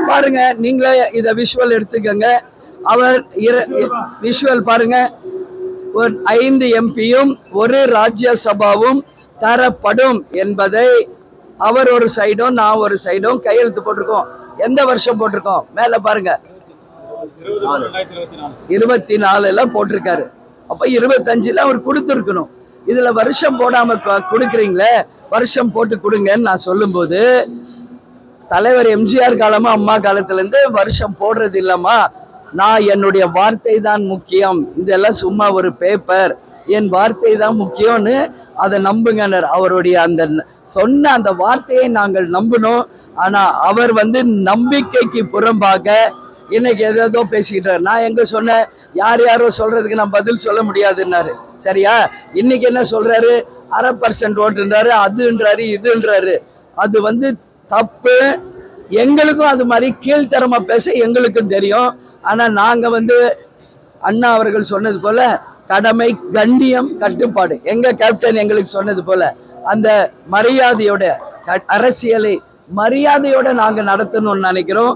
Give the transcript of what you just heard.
பாருங்க, நீங்களே இத விஷுவல் எடுத்துக்கங்க. அவர் விஷுவல் பாருங்க. ஒரு 5 எம்பியும் ஒரு ராஜ்யசபாவும் தரப்படும் என்பதை அவர் ஒரு சைடும் நான் ஒரு சைடும் கையெழுத்து போட்டிருக்கோம். எந்த வருஷம் போட்டிருக்கோம்? மேல பாருங்க, 24 போட்டிருக்காரு. அப்ப 25 அவர் கொடுத்துருக்கணும். இதுல வருஷம் போடாம கொடுக்குறீங்களே, வருஷம் போட்டு கொடுங்கன்னு நான் சொல்லும் போது, தலைவர் எம்ஜிஆர் காலமா அம்மா காலத்துல இருந்து வருஷம் போடுறது இல்லம்மா, நான் என்னுடைய வார்த்தை தான் முக்கியம், இதெல்லாம் சும்மா ஒரு பேப்பர், என் வார்த்தை தான் முக்கியம்னு அதை நம்புங்க. அவருடைய அந்த சொன்ன அந்த வார்த்தையை நாங்கள் நம்பணும். ஆனா அவர் நம்பிக்கைக்கு புறம்பாக இன்னைக்கு ஏதோ பேசிக்கிட்டார். நான் எங்க சொன்னேன், யார் யாரோ சொல்றதுக்கு நான் பதில் சொல்ல முடியாதுன்னாரு. சரியா? இன்னைக்கு என்ன சொல்றாரு, 1/2% ஓட்டுன்றாரு, அதுன்றாரு, இதுன்றாரு. அது தப்பு. எங்களுக்கும் அது மாதிரி கீழ்த்தரமா பேச எங்களுக்கும் தெரியும். ஆனா நாங்க அண்ணா அவர்கள் சொன்னது போல கடமை, கண்ணியம், கட்டுப்பாடு, எங்க கேப்டன் எங்களுக்கு சொன்னது போல அந்த மரியாதையோட அரசியலை மரியாதையோட நாங்க நடத்தணும்னு நினைக்கிறோம்.